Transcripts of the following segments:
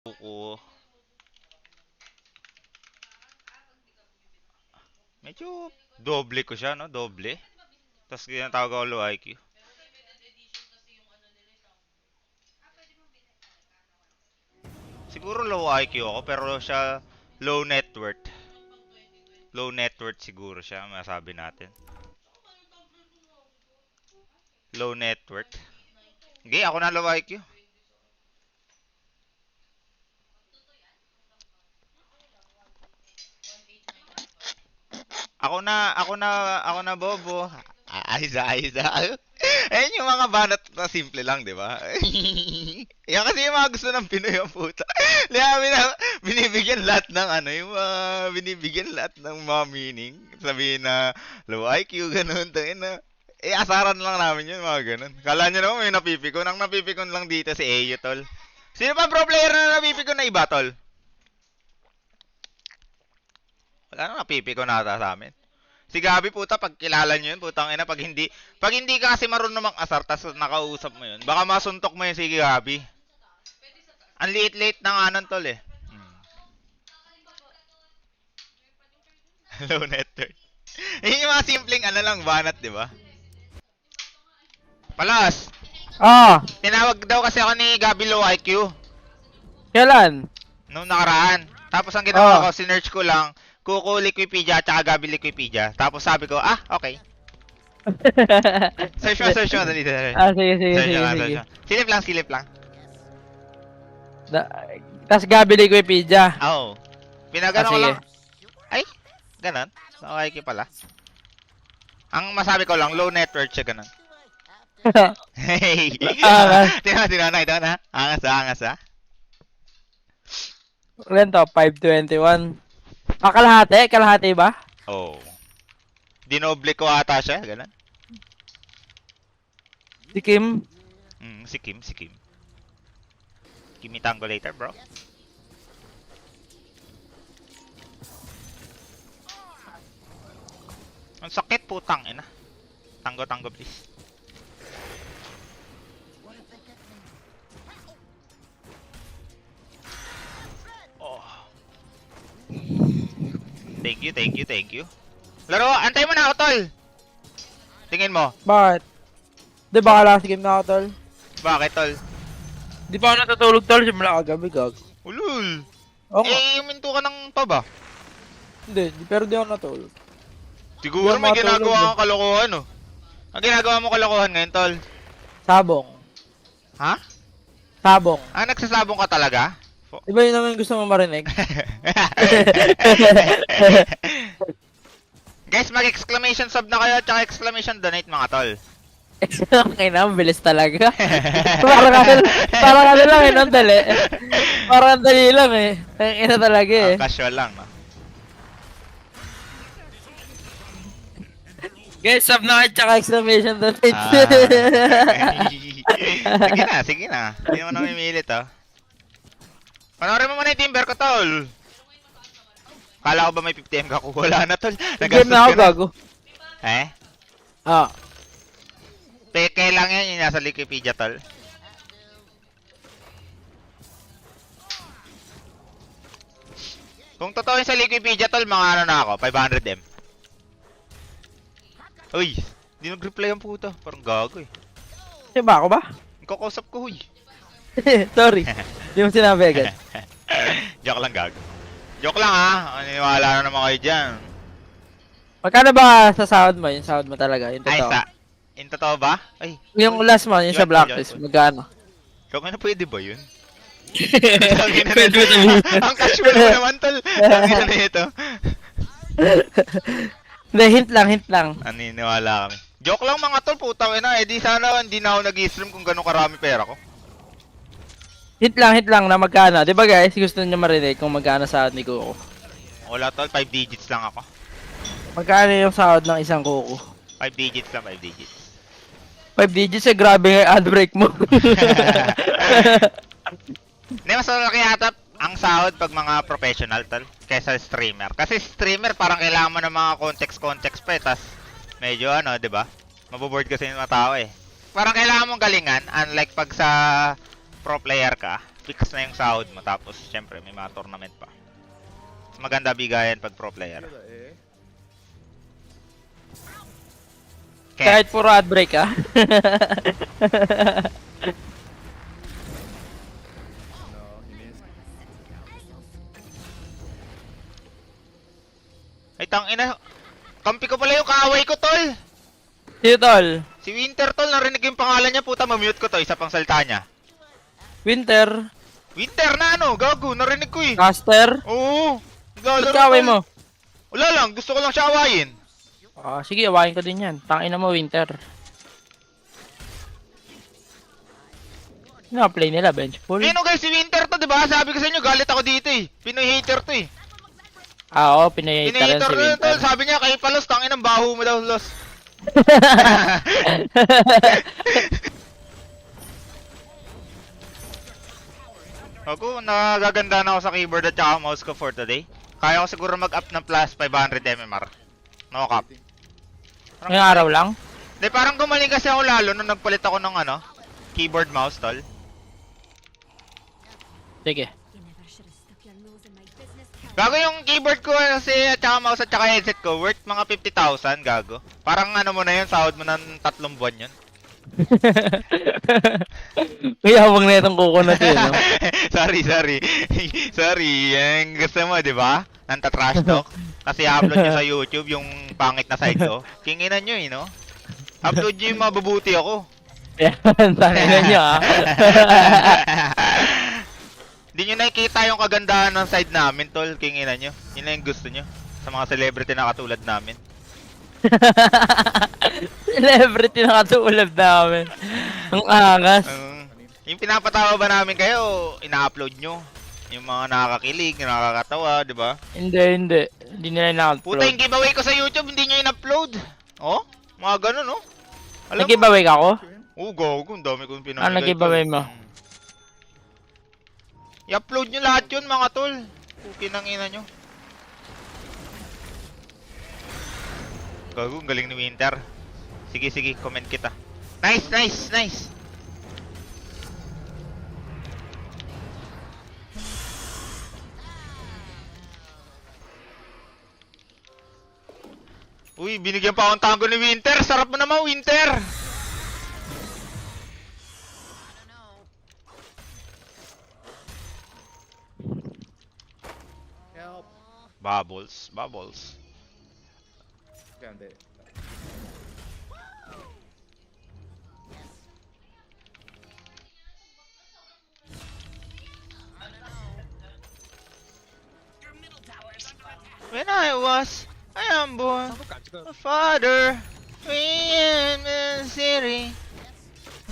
Kuko. Medyo doble ko siya, no? Doble. Tapos ginatawag ako low IQ. Siguro low IQ ako, pero siya low net worth. Low net worth siguro siya, masabi natin. Low net worth. Okay, ako na low IQ. Ako na bobo. Ayos na. Ayun yung mga banat na simple lang, di ba? Yan kasi yung mga gusto ng Pinoy ang puta. Binibigyan lahat ng ano, yung mga binibigyan lahat ng mga meaning. Sabihin na low IQ, ganun, tangin na. Asaran lang namin yun, mga ganun. Kala nyo naman may napipikon. Ang napipikon lang dito si Ayo, tol. Sino pa pro player na napipikon na iba, tol? Wala nang napipikon nata sa amin. Si Gabi puta, pag kilala nyo yun, putang ina, pag hindi ka kasi marunong mag-asar, tas nakausap mo yun, baka masuntok mo yun si Gabi. Ang liit-liit ng anon tol eh. Low network. Yun yung mga simpleng ano lang, banat, di ba? Palas, Ah, tinawag daw kasi ako ni Gabi low IQ kailan? nung nakaraan. Tapos ang ginawa Ah. ko, sinerch ko lang, Kuko Liquipedia at saka Gabi Liquipedia. Tapos sabi ko, okay. Search mo, dali. Sige. Silip lang. Tas Gabi Wikipedia. Oo. Pinagano ko sige. lang. Ay, ganun. Okay pala. Ang masabi ko lang, low net worth siya ganun. Hey! Tingnan na. Angas ha. Ilan to? 521. Kalahati ba? Oh. Dinoble ko ata siya, ganun. Si Kim? Si Kim. Kimi tango later, bro. Ang sakit putang ina. Tango please. Oh. Thank you. Laro, antay mo na ako, tol. Tingin mo. Bakit? Di ba kala si Kim na ako, tol? Bakit, tol? Di pa ako natutulog, tol. Simula kagabi, gag. Ulul. Oo nga. Huminto ka ng pa ba? Hindi, pero di ako natulog. Siguro Di may ako ginagawa matulog, kang kalokohan, oh. Ang ginagawa mo kalokohan ngayon, tol? Sabong. Ha? Sabong. Nagsasabong ka talaga? Di ba yun naman gusto mo marinig? Guys, mag-exclamation sub na kayo at saka exclamation donate, mga tol. Okay na, bilis talaga. parang ano lang eh, no? Dali. Parang dali lang eh. Ang ina talaga eh. Casual lang, no? Guys, sub na kayo tsaka exclamation donate. Sige na. Hindi mo na mimilit, oh. Panoorin mo muna yung timber ko, tol. Kala ko ba may 50M ka ko? Wala na, tol. Game na ako, gago. Eh? Ah. Peke lang yan yung nasa Wikipedia, tol. Kung totoo yung sa Wikipedia, tol, mga ano na ako, 500M. Uy, di nag-reply ang puta. Parang gago eh. Siya ba ako ba? Kakausap ko, huy. Sorry. Di mo sinabi agad. Joke lang, gago. Joke lang, ha. Naniniwala na naman kayo dyan. Magkano ba sa sahod mo? Yung sahod mo talaga, yung Ay, totoo. in totoo ba? Ay, Yung last mo, yung sa blacklist, magkano? ikaw nga na pwede ba yun? Pwede mo sabihin. Ang casual mo naman, tol. Ang ina na ito. Hindi, hint lang. Naniniwala kami. Joke lang mga tol, putang ina. Eh di sana hindi na ako nag-stream kung gano'ng karami pera ko. Hint lang na magkano. Di ba guys, gusto niyo marinig kung magkano sahod ni Kuko? Wala tol, 5 digits lang ako. Magkano yung sahod ng isang Kuko? 5 digits lang, 5 digits. 5 digits eh, grabe nga yung ad break mo. Hindi, mas malaki yata ang sahod pag mga professional tol kaysa streamer. Kasi streamer parang kailangan mo ng mga context pa eh. Tas medyo ano, di ba? Maboboard kasi yung mga tao eh. Parang kailangan mong galingan unlike pag sa pro player ka. fix na yung sahod mo. Tapos, syempre, may mga tournament pa. Mas maganda bigayan pag pro player. Kahit puro ad break ah. Ay, tangina. Kampi ko pala yung kaaway ko, tol. Sino tol? Si Winter, tol. Narinig yung pangalan niya. Puta, mamute ko to. Isa pang salita niya. Winter? Winter na ano? Gago. Narinig ko eh. Caster? Oo. Ba't kaway mo? Wala lang. Gusto ko lang siya awayin. Ah, sige, awayin ko din yan. Tangina mo, Winter. Na-play nila, bench full. Ayun guys, si Winter to, diba? Sabi ko sa inyo, galit ako dito eh. Pinoy hater to eh. Ah, oo, pinayita rin Pinoy si hater to, Winter. sabi niya, kay Palos, tangin ang baho mo daw, Los. Ako, nagaganda na ako sa keyboard at saka mouse ko for today. Kaya ko siguro mag-up ng plus 500 MMR. No cap. Ngayong araw lang? Hindi, parang gumaling kasi ako lalo nung nagpalit ako ng ano, keyboard mouse, tol. Sige. Gago yung keyboard ko kasi at saka mouse at saka headset ko, worth mga 50,000, gago. Parang ano mo na yun, sahod mo ng 3 buwan yun. Kaya huwag na itong kuko na to, no? sorry. Sorry, yung gusto mo, di ba? Nanta-trash talk. Kasi upload nyo sa YouTube yung pangit na side ko. Kinginan nyo, no? Upload nyo yung mabubuti ako. Yan, tangina nyo, ah. Hindi nyo nakikita yung kagandahan ng side namin, tol. Kinginan nyo. Yun lang yung gusto nyo. Sa mga celebrity na katulad namin. Celebrity na katulad namin. Ang angas. Yung pinapatawa ba namin kayo, ina-upload nyo. Yung mga nakakakilig, nakakatawa, di ba? Hindi. Hindi nila Puta, yung na-upload. giveaway ko sa YouTube, hindi nyo in-upload. Oh? Mga ganun, no? Alam mo? Nag-giveaway ka ako? Oo, gago. Ang dami kong pinamigay. Ano nag-giveaway mo? I-upload nyo lahat yun, mga tol. Pukin ang ina nyo. Gago, ang galing ni Winter. Sige, comment kita. Nice. Uy, binigyan pa akong tango ni Winter. Sarap mo naman, Winter. Help. Bubbles. Found it. When I was a young boy, my father, we in the city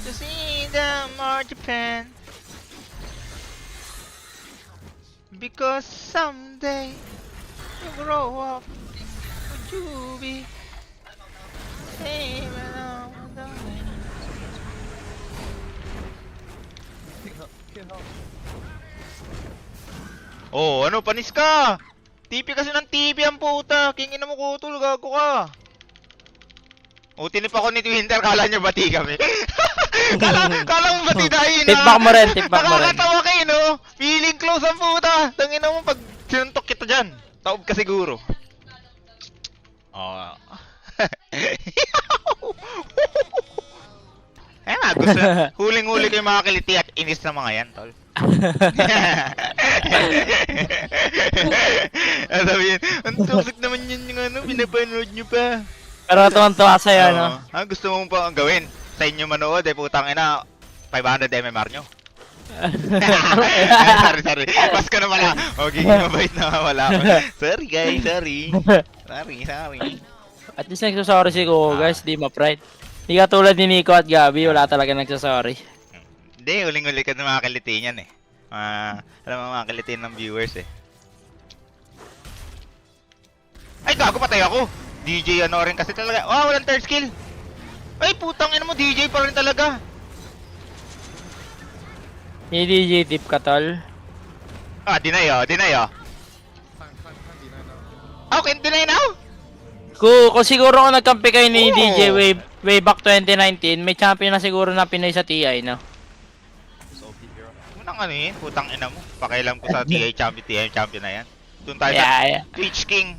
to see the marzipan. Because someday you grow up, would you be same and Oh, ano, panis ka? TP kasi ng TP ang puta. Kingin mo kutol, gago ka. O, tinip ako ni Winter, kala niya bati kami. kala mo bati dahil na. Titback mo rin. Nakakatawa kayo, no? Feeling close ang puta. Tangina mo pag sinuntok kita dyan. Taob ka siguro. Oh. Eh na, gusto. Huling-huli ko yung mga kiliti at inis na mga yan, tol. Sabihin, ang toxic naman yun yung ano, pinapanood nyo pa. Pero tuwan-tuwa sa'yo, no? Gusto mo pa gawin? Sa inyo manood, putang ina, 500 MMR nyo. sorry. Pas ka na pala. Okay, mabait na wala ako. Sorry guys, sorry. At least nagsasorry si Kuko, guys. Di ma-pride. Di ka tulad ni Nico at Gabi, wala talaga nagsasorry. Hindi, uling-uli ka na makakiliti niyan eh. Alam mo, makakiliti ng viewers eh. Ay, gago, patay ako. DJ ano rin kasi talaga. Oh, walang third skill. Ay, putang ina mo, DJ pa rin talaga. Ni DJ tip ka, tol. Deny oh. Can't deny now. Okay, deny now? Kung siguro kung nagkampi kayo ni Oo. DJ way back 2019, may champion na siguro na Pinoy sa TI, no? Unang ano yun, putang ina mo. Pakialam ko sa TI champion na yan. Doon tayo sa Yeah. Twitch King.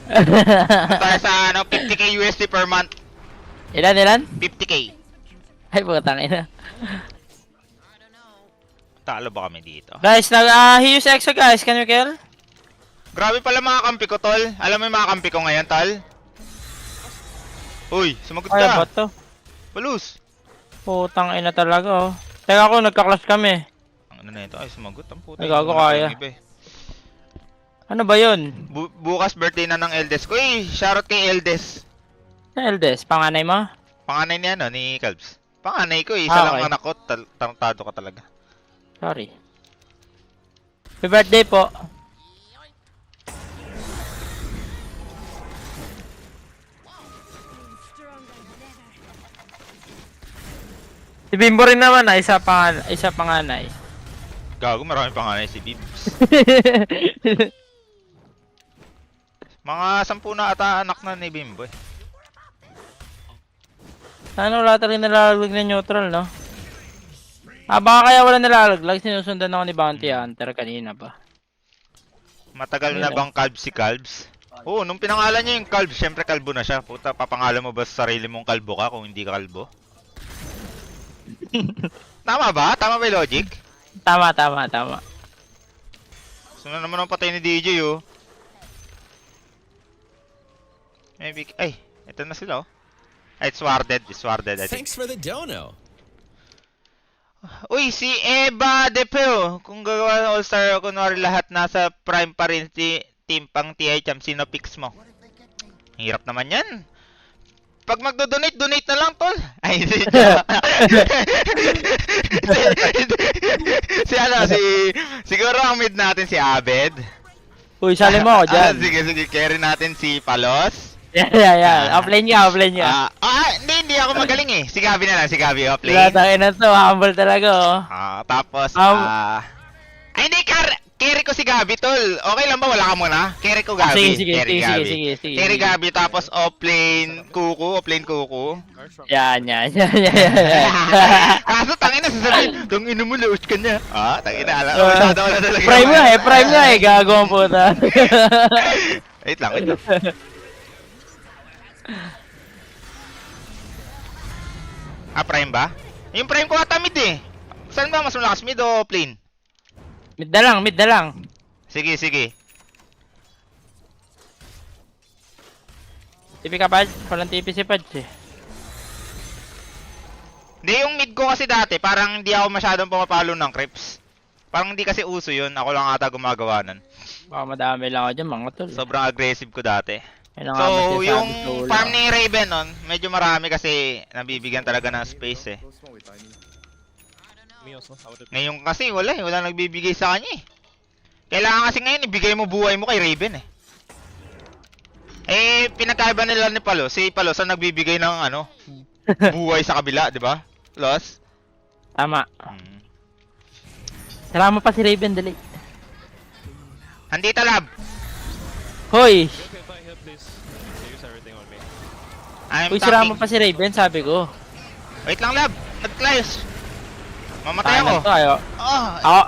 Doon tayo sa ano, 50k USD per month. Ilan? 50k. Ay, putang ina. Talo ba kami dito? Guys, he use Exo guys. Can you kill? Grabe pala mga kampi ko, tol. Alam mo yung mga kampi ko ngayon, tol? Uy, sumagot Ay, ka. bot to. Balus. Putang ina talaga, oh. Teka ako, nagka-clash kami. Ang ano na ito? Ay, sumagot. Ang puta. Ay, gago, Wala kaya. tayong iba eh. Ano ba yun? Bukas birthday na ng Eldes ko. Uy, shoutout kay Eldes. Na Eldes, panganay mo? Panganay ni ano, ni Calbs. Panganay ko eh. Isa Ah, lang okay. anak ko. Tarantado ka talaga. Sorry. Happy birthday po. Si Bimbo rin naman isa panganay. Gago, marami panganay si Bibs. Mga 10 na ata anak na ni Bimbo eh. Ano, wala talagang nalalaglag na neutral, no? Baka kaya wala nalalaglag, sinusundan ako ni Bounty Hunter kanina pa. Matagal na bang Calbs si Calbs? Oo, nung pinangalan niya yung Calbs, syempre kalbo na siya. Puta, papangalan mo ba sa sarili mong kalbo ka kung hindi ka kalbo? Tama ba? Tama ba yung logic? Tama. Sunod naman ang patay ni DJ, oh. Maybe, ay, ito na sila, oh. Ay, it's warded, I think. Thanks for the dono. Uy, si Eva Depeo. Kung gagawa ng All-Star, kunwari lahat nasa prime pa rin si team pang TI Champ, sino picks mo? Hirap naman yan. Pag magdo-donate, donate na lang, tol. Ay, siguro ang mid natin si Abed. Uy, sali mo ako dyan. Sige, carry natin si Palos. Yeah. Offline ka. Hindi ako magaling eh. Si Gabi na lang, Wala offlane. tayo na to, humble talaga, oh. Tapos, ay, hindi, carry ko si Gabi, tol. Okay lang ba? Wala ka muna? Carry ko Gabi. Sige. Carry Gabi, tapos offlane Kuku. Yan. Kaso, tangina, sasabihin, tangina mo, laos ka na. Tangina, masyado ko na talaga. Prime nga eh, gago ang puta. Wait lang. Prime ba? Yung prime ko ata mid eh. Saan ba mas malakas, mid o plane? Mid na lang. Sige. TP ka pa, walang TP si Pads eh. Hindi, yung mid ko kasi dati, parang hindi ako masyadong pumapalo ng creeps. Parang hindi kasi uso yun, ako lang ata gumagawa nun. Baka madami lang ako dyan, mga tol. Sobrang aggressive ko dati. Yun ang nga So, masasabi yung ko lang. farm ni Raven nun, medyo marami kasi nabibigyan talaga ng space eh. Ngayon kasi wala nagbibigay sa kanya eh. Kailangan kasi ngayon ibigay mo buhay mo kay Raven eh. Pinagkaiba nila ni Palo. Si Palo sa nagbibigay ng ano, buhay sa kabila, di ba? Los? Tama. Salamat pa si Raven, dali. Handita lab. Hoy! I'm Uy, sira tapping. mo pa si Raven, sabi ko. Wait lang lab. Nag-clash. Mamatay ako. Ako,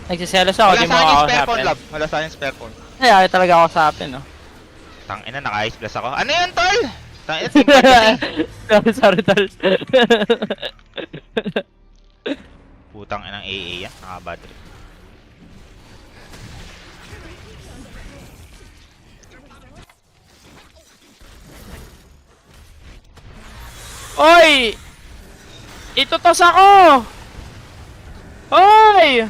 nagsiselos ako, Wala di mo sa akin ako spare phone usapin. lab. Wala sa akin spare phone. Ay, ayaw talaga ako usapin, no? Tangina, naka-ice plus ako. Ano yun, tol? Tangina, simple kasi. Sorry, tol. Putang inang AA yan. Nakabad trip. Oy! Itutos ako! Oy!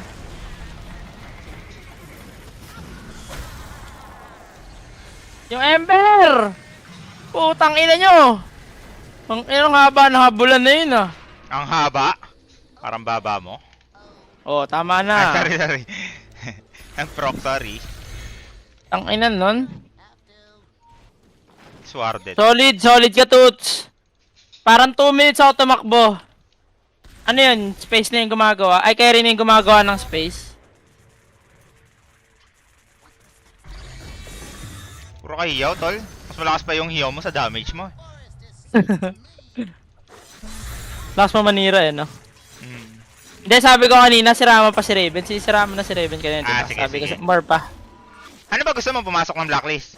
Yung Ember! Putang ina nyo! Ang inang haba ng habulan na yun, ah. Ang haba. Parang baba mo. Oh, tama na. Sorry. Ang proc, sorry. Ang ina nun. Swarded. Solid ka, Toots. Parang 2 minutes ako tumakbo. Ano yun? Space na yung gumagawa? Ay, carry na yung gumagawa ng space. Puro ka hiyaw, tol. Mas malakas pa yung hiyaw mo sa damage mo. Lakas mo manira eh, no? Hindi, sabi ko kanina, sirama pa si Raven. Sirama na si Raven kanina. Ah, diba? sige, Sabi sige. ko, more pa. Ano ba gusto mo pumasok ng blacklist?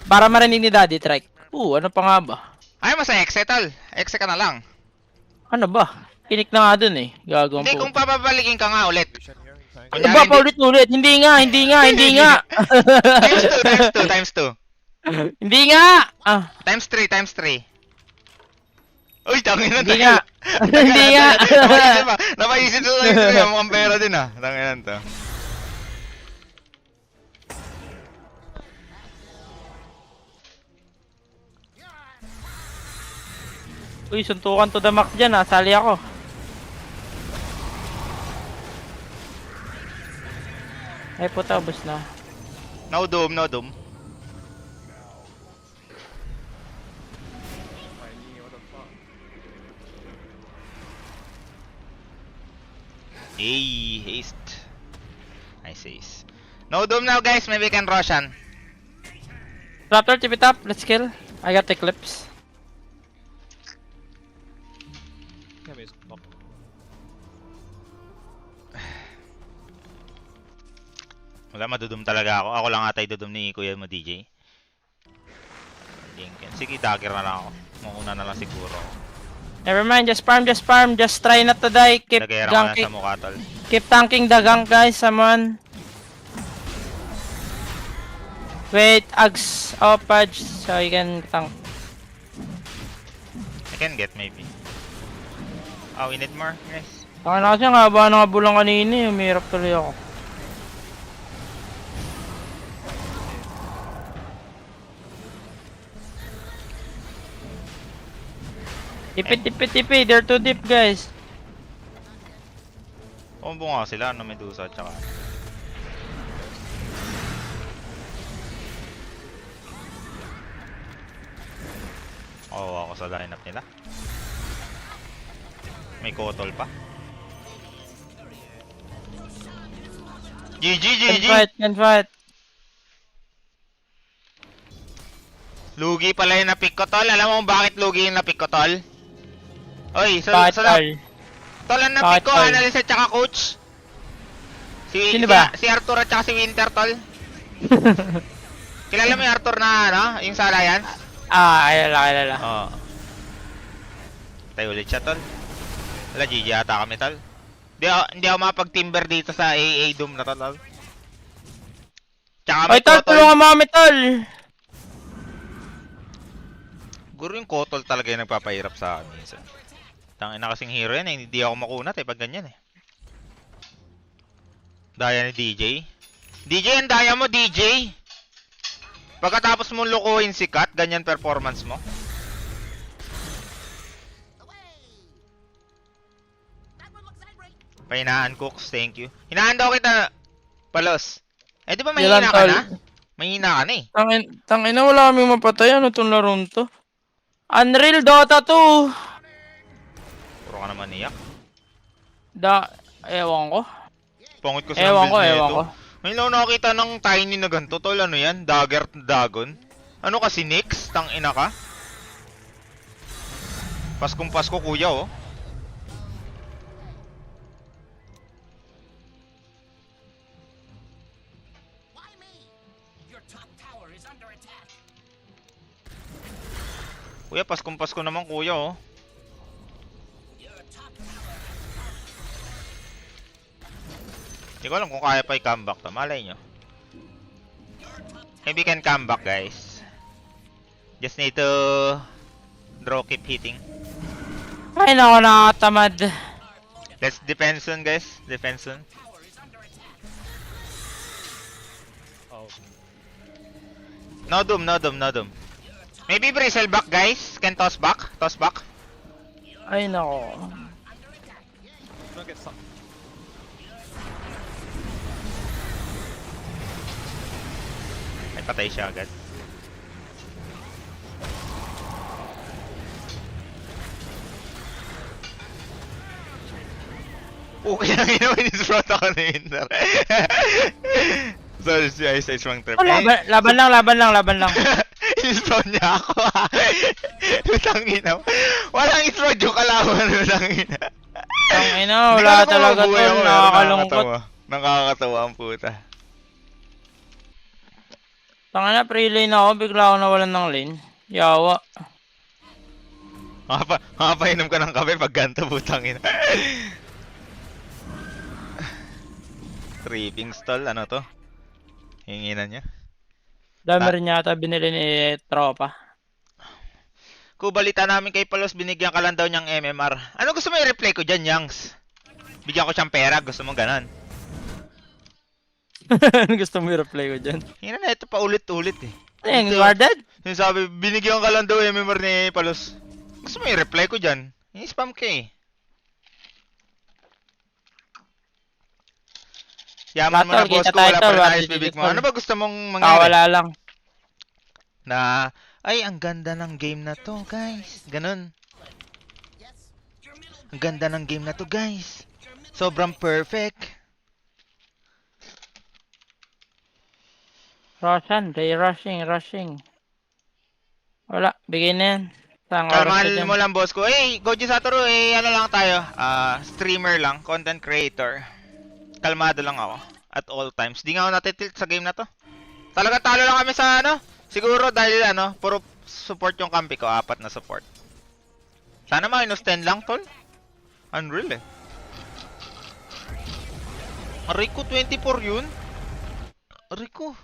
Para marinig ni Daddy Trike. Ano pa nga ba? Ayaw mo sa Exe, tol. Exe ka na lang. Ano ba? Kinik na nga dun eh. Gagawin Hindi, po. kung papabalikin ka nga ulit. Ano ba, paulit-ulit? Hindi nga. Times 2. Hindi nga! Times 3. Uy, tangin na Hindi nga. Hindi nga. Napaisip sa times 3. Mukhang pera din ah. Tangin to. Uy, suntukan to the max dyan sali ako. Ay puta, ubos na. No doom. Hey, haste. Nice ace. No doom now guys, maybe we can Roshan. Raptor, tip it up. Let's kill. I got the clips. Wala, madudum talaga ako. Ako lang atay dudum ni Kuya mo, DJ. Sige, dagger na lang ako. Muna na lang siguro. Never mind, just farm. Just try not to die. Keep Dagera ko na ganking. sa mukha, tol. Keep tanking the gank, guys. Someone. Wait, Ags. Pudge. So you can tank. I can get maybe. Oh, we need more, guys. Taka na kasi ang haba ng bulang kanina. Umirap tuloy ako. Tipid. They're too deep, guys. Combo nga sila, ano, Medusa, tsaka... Oo, ako sa lineup nila. May kotol pa. GG! Can fight. Lugi pala yung na-pick ko, tol. Alam mo kung bakit lugi yung na-pick ko, tol? Oy, Bakit, tol? Tol, ang na-pick Bakit, ko, tol? Analyst at tsaka coach. Sino ba? Si Arthur at tsaka si Winter, tol. Kilala mo yung Arthur na, ano? Yung sa Alliance? Kilala. Oo. Tayo ulit siya, tol. Wala, GG ata kami, tol. Hindi ako mapag-timber dito sa AA Doom na to, tol. Tsaka Oy, may tol, kotol. tulungan mo kami, tol. Guro yung kotol talaga yung nagpapahirap sa akin minsan. Tangina kasing hero yan eh. Hindi ako makunat eh pag ganyan eh. Daya ni DJ. DJ, ang daya mo, DJ! Pagkatapos mo lukuhin si Kat, ganyan performance mo. Pahinaan, Cooks. Thank you. Hinaan daw kita, Palos. Eh, di ba mahina Ilan, ka tol? na? Mahina ka na eh. Tangina, wala kaming mapatay. Ano tong larong to? Unreal Dota 2. Puro ka naman iyak. Ewan ko. Pangit ko sa Ewan build ko. nito. May lang nakakita ng tiny na ganito, tol. Ano yan? Dagger Dragon? Ano kasi, Nyx? Tangina ka? Paskong Pasko, kuya, oh. Kuya, Paskong Pasko naman, kuya, oh. Hindi ko alam kung kaya pa i-comeback to. Malay nyo. Maybe can come back, guys. Just need to draw, keep hitting. Ay, nako, nakatamad. Let's defense on, guys. Defense on. No doom. Maybe bristle back, guys. Can toss back. Ay, nako. Ay, patay siya agad. Okay lang yun, in-sprot ako na yun. Sorry, si Ice Age mang trip. Oh, laban lang. In-sprot niya ako ha. Lutang ina. Walang in-sprot yung kalaban, lutang ina. Ang ina, Hindi wala ko alam kung talaga mabuhay tol, ako, pero nakakalungkot. Nakakatawa ang puta. Tangina, pre-lane ako, bigla ako nawalan ng lane. Yawa. Makapainom ka ng kape pag ganito, putang ina. Tripping stall, ano to? Hinginan niya. Dami rin yata binili ni tropa. Kubalita namin kay Palos, binigyan ka lang daw niyang MMR. Ano gusto mo i-replay ko dyan, Yangs? Bigyan ko siyang pera, gusto mo ganon? Gusto mo i-reply ko dyan? Hina na ito pa ulit-ulit eh. Ayun, guarded? Yung sabi, binigyan ka lang daw MMR ni Palos. Gusto mo i-reply ko dyan? I-spam ka eh. Yaman mo na Battle, boss kita ko, wala title, pa rin what ayos did you bibig mo. call? Ano ba gusto mong mangyari? Wala lang. Na, ay, ang ganda ng game na to, guys. Ganun. Ang ganda ng game na to, guys. Sobrang perfect. Roshan, they rushing. Wala, bigay na yan. Saan oras na Kalmahan dyan? mo lang, boss ko. Eh, Goji Satoru, ano lang tayo. Streamer lang, content creator. Kalmado lang ako. At all times. Di nga ako natitilt sa game na to. Talaga talo lang kami sa ano. Siguro dahil puro support yung kampi ko. 4 na support. Sana minus 10 lang, tol. Unreal eh. Aray ko, 24 yun. Aray ko.